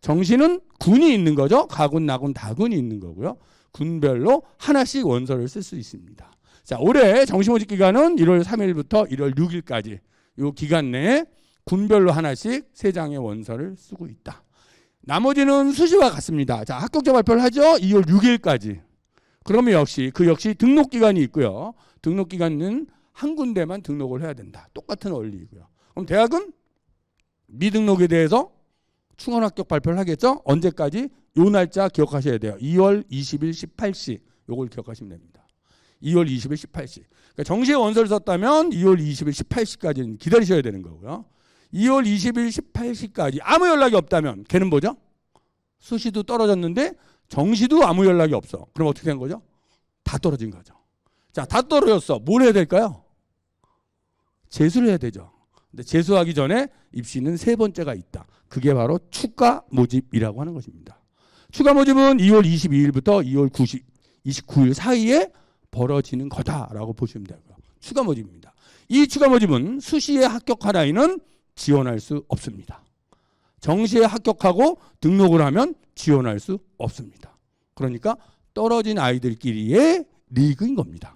정시는 군이 있는 거죠. 가군, 나군, 다군이 있는 거고요. 군별로 하나씩 원서를 쓸 수 있습니다. 자, 올해 정시 모집 기간은 1월 3일부터 1월 6일까지 이 기간 내에 군별로 하나씩 3장의 원서를 쓰고 있다. 나머지는 수시와 같습니다. 자, 합격자 발표를 하죠. 2월 6일까지. 그러면 역시 등록 기간이 있고요. 등록 기간은 한 군데만 등록을 해야 된다. 똑같은 원리이고요. 그럼 대학은 미등록에 대해서 충원 합격 발표를 하겠죠. 언제까지? 요 날짜 기억하셔야 돼요. 2월 20일 18시. 요걸 기억하시면 됩니다. 2월 20일 18시. 그러니까 정시에 원서를 썼다면 2월 20일 18시까지는 기다리셔야 되는 거고요. 2월 20일 18시까지 아무 연락이 없다면 걔는 뭐죠? 수시도 떨어졌는데 정시도 아무 연락이 없어. 그럼 어떻게 된 거죠? 다 떨어진 거죠. 자, 다 떨어졌어. 뭘 해야 될까요? 재수를 해야 되죠. 근데 재수하기 전에 입시는 3번째가 있다. 그게 바로 추가 모집이라고 하는 것입니다. 추가 모집은 2월 22일부터 2월 29일 사이에 벌어지는 거다라고 보시면 되고요. 추가 모집입니다. 이 추가 모집은 수시에 합격한 아이는 지원할 수 없습니다. 정시에 합격하고 등록을 하면 지원할 수 없습니다. 그러니까 떨어진 아이들끼리의 리그인 겁니다.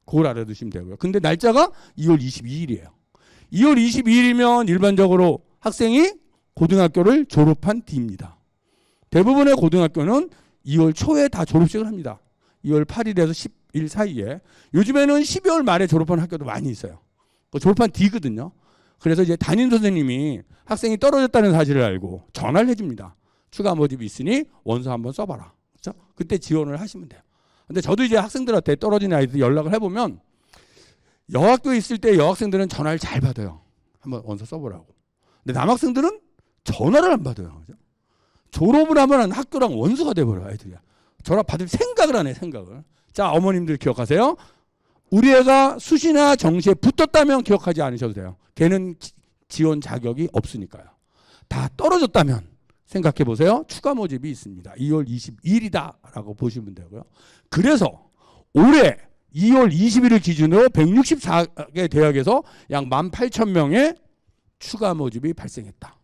그걸 알아두시면 되고요. 근데 날짜가 2월 22일이에요. 2월 22일이면 일반적으로 학생이 고등학교를 졸업한 뒤입니다. 대부분의 고등학교는 2월 초에 다 졸업식을 합니다. 2월 8일에서 10일 사이에. 요즘에는 12월 말에 졸업한 학교도 많이 있어요. 졸업한 뒤거든요. 그래서 이제 담임 선생님이 학생이 떨어졌다는 사실을 알고 전화를 해줍니다. 추가 모집이 있으니 원서 한번 써봐라. 그렇죠? 그때 지원을 하시면 돼요. 근데 저도 이제 학생들한테 떨어진 아이들 연락을 해보면 여학교에 있을 때 여학생들은 전화를 잘 받아요. 한번 원서 써보라고. 근데 남학생들은 전화를 안 받아요. 그죠? 졸업을 하면 학교랑 원수가 돼버려요. 아이들이. 전화 받을 생각을 안 해. 생각을. 자, 어머님들 기억하세요. 우리 애가 수시나 정시에 붙었다면 기억하지 않으셔도 돼요. 걔는 지원 자격이 없으니까요. 다 떨어졌다면 생각해 보세요. 추가 모집이 있습니다. 2월 22일이다라고 보시면 되고요. 그래서 올해 2월 20일을 기준으로 164개 대학에서 약 18,000명의 추가 모집이 발생했다.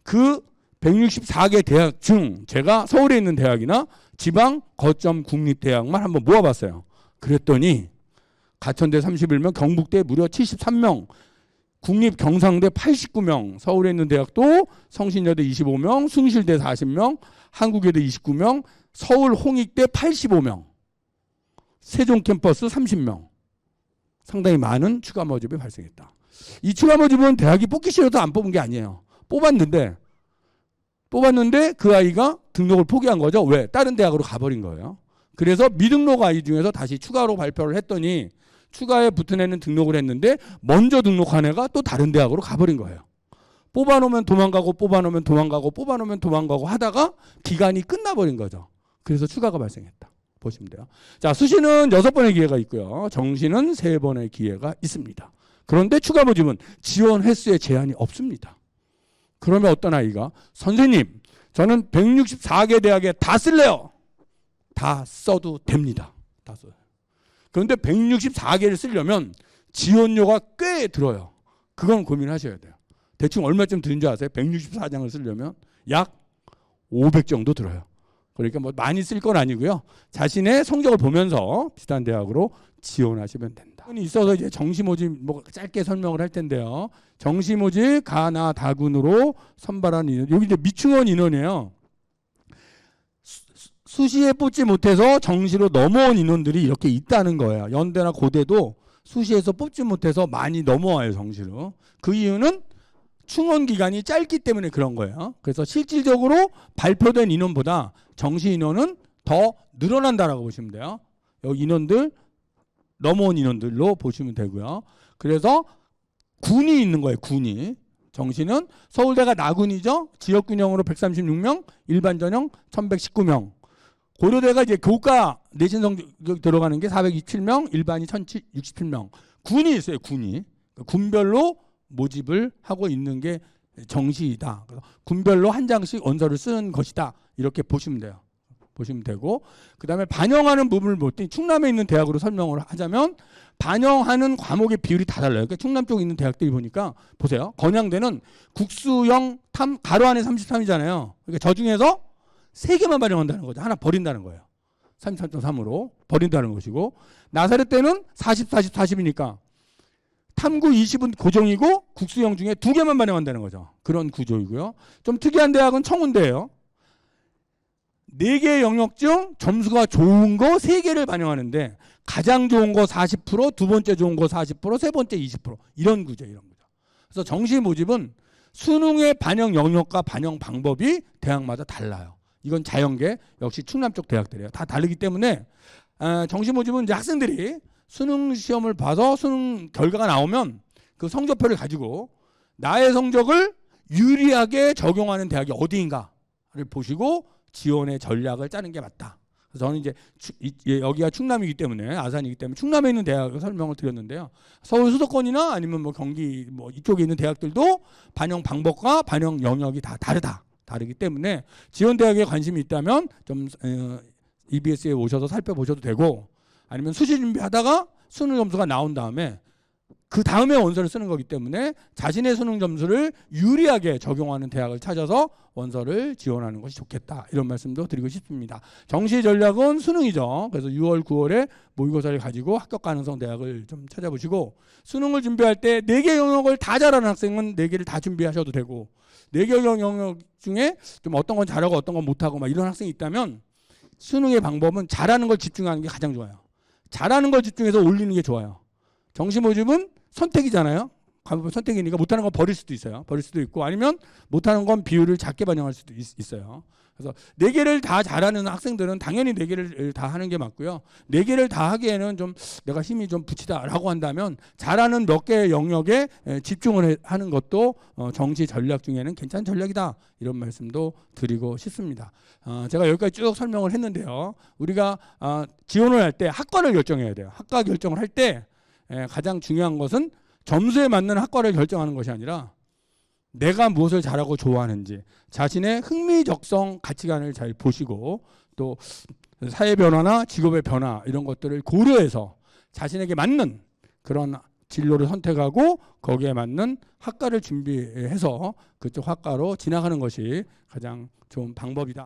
그 164개 대학 중 제가 서울에 있는 대학이나 지방 거점 국립대학만 한번 모아봤어요. 그랬더니 가천대 31명, 경북대 무려 73명, 국립경상대 89명, 서울에 있는 대학도 성신여대 25명, 숭실대 40명, 한국외대 29명, 서울 홍익대 85명, 세종 캠퍼스 30명. 상당히 많은 추가 모집이 발생했다. 이 추가 모집은 대학이 뽑기 싫어서 안 뽑은 게 아니에요. 뽑았는데 그 아이가 등록을 포기한 거죠. 왜? 다른 대학으로 가버린 거예요. 그래서 미등록 아이 중에서 다시 추가로 발표를 했더니 추가에 붙은 애는 등록을 했는데 먼저 등록한 애가 또 다른 대학으로 가버린 거예요. 뽑아놓으면 도망가고 뽑아놓으면 도망가고 뽑아놓으면 도망가고 하다가 기간이 끝나버린 거죠. 그래서 추가가 발생했다. 보시면 돼요. 자, 수시는 6번의 기회가 있고요. 정시는 3번의 기회가 있습니다. 그런데 추가 모집은 지원 횟수에 제한이 없습니다. 그러면 어떤 아이가 선생님 저는 164개 대학에 다 쓸래요. 다 써도 됩니다. 다 써요. 그런데 164개를 쓰려면 지원료가 꽤 들어요. 그건 고민하셔야 돼요. 대충 얼마쯤 드는 줄 아세요? 164장을 쓰려면 약 500 정도 들어요. 그러니까 뭐 많이 쓸 건 아니고요. 자신의 성적을 보면서 비슷한 대학으로 지원하시면 된다. 있어서 이제 정시 모집 뭐 짧게 설명을 할 텐데요. 정시 모집 가나 다군으로 선발한 인원, 여기 이제 미충원 인원이에요. 수시에 뽑지 못해서 정시로 넘어온 인원들이 이렇게 있다는 거예요. 연대나 고대도 수시에서 뽑지 못해서 많이 넘어와요, 정시로. 그 이유는 충원 기간이 짧기 때문에 그런 거예요. 그래서 실질적으로 발표된 인원보다 정시 인원은 더 늘어난다라고 보시면 돼요. 여기 인원들 넘어온 인원들로 보시면 되고요. 그래서 군이 있는 거예요. 군이. 정시는 서울대가 나군이죠. 지역균형으로 136명, 일반 전형 1119명. 고려대가 이제 교과 내신 성적 들어가는 게 427명, 일반이 1067명. 군이 있어요. 군이. 군별로 모집을 하고 있는 게 정시이다. 군별로 한 장씩 원서를 쓰는 것이다. 이렇게 보시면 돼요. 보시면 되고, 그 다음에 반영하는 부분을 볼 때 충남에 있는 대학으로 설명을 하자면 반영하는 과목의 비율이 다 달라요. 그러니까 충남 쪽에 있는 대학들이 보니까 보세요. 건양대는 국수형 가로 안에 33이잖아요. 그러니까 저 중에서 3개만 반영한다는 거죠. 하나 버린다는 거예요. 33.3으로 버린다는 것이고, 나사렛대는 40, 40, 40이니까 탐구 20은 고정이고 국수형 중에 2개만 반영한다는 거죠. 그런 구조이고요. 좀 특이한 대학은 청운대예요. 4개의 영역 중 점수가 좋은 거 3개를 반영하는데 가장 좋은 거 40%, 두 번째 좋은 거 40%, 세 번째 20% 이런 구조, 이런 거죠. 그래서 정시 모집은 수능의 반영 영역과 반영 방법이 대학마다 달라요. 이건 자연계, 역시 충남 쪽 대학들이에요. 다 다르기 때문에 정시 모집은 이제 학생들이 수능 시험을 봐서 수능 결과가 나오면 그 성적표를 가지고 나의 성적을 유리하게 적용하는 대학이 어디인가를 보시고 지원의 전략을 짜는 게 맞다. 그래서 저는 이제 여기가 충남이기 때문에, 아산이기 때문에 충남에 있는 대학을 설명을 드렸는데요. 서울 수도권이나 아니면 뭐 경기 뭐 이쪽에 있는 대학들도 반영 방법과 반영 영역이 다 다르기 때문에 지원 대학에 관심이 있다면 좀 EBS에 오셔서 살펴보셔도 되고, 아니면 수시 준비하다가 수능 점수가 나온 다음에 그 다음에 원서를 쓰는 거기 때문에 자신의 수능 점수를 유리하게 적용하는 대학을 찾아서 원서를 지원하는 것이 좋겠다, 이런 말씀도 드리고 싶습니다. 정시 전략은 수능이죠. 그래서 6월, 9월에 모의고사를 가지고 합격 가능성 대학을 좀 찾아보시고, 수능을 준비할 때 4개 영역을 다 잘하는 학생은 4개를 다 준비하셔도 되고, 4개 영역 중에 좀 어떤 건 잘하고 어떤 건 못하고 막 이런 학생이 있다면 수능의 방법은 잘하는 걸 집중하는 게 가장 좋아요. 잘하는 걸 집중해서 올리는 게 좋아요. 정시 모집은 선택이잖아요. 선택이니까 못하는 건 버릴 수도 있어요. 버릴 수도 있고, 아니면 못하는 건 비율을 작게 반영할 수도 있어요. 그래서 4개를 다 잘하는 학생들은 당연히 4개를 다 하는 게 맞고요. 4개를 다 하기에는 좀 내가 힘이 좀 붙이다라고 한다면 잘하는 몇 개의 영역에 집중을 하는 것도 정시 전략 중에는 괜찮은 전략이다, 이런 말씀도 드리고 싶습니다. 제가 여기까지 쭉 설명을 했는데요. 우리가 지원을 할 때 학과를 결정해야 돼요. 학과 결정을 할 때 가장 중요한 것은 점수에 맞는 학과를 결정하는 것이 아니라 내가 무엇을 잘하고 좋아하는지, 자신의 흥미적성 가치관을 잘 보시고, 또 사회 변화나 직업의 변화 이런 것들을 고려해서 자신에게 맞는 그런 진로를 선택하고 거기에 맞는 학과를 준비해서 그쪽 학과로 진학하는 것이 가장 좋은 방법이다.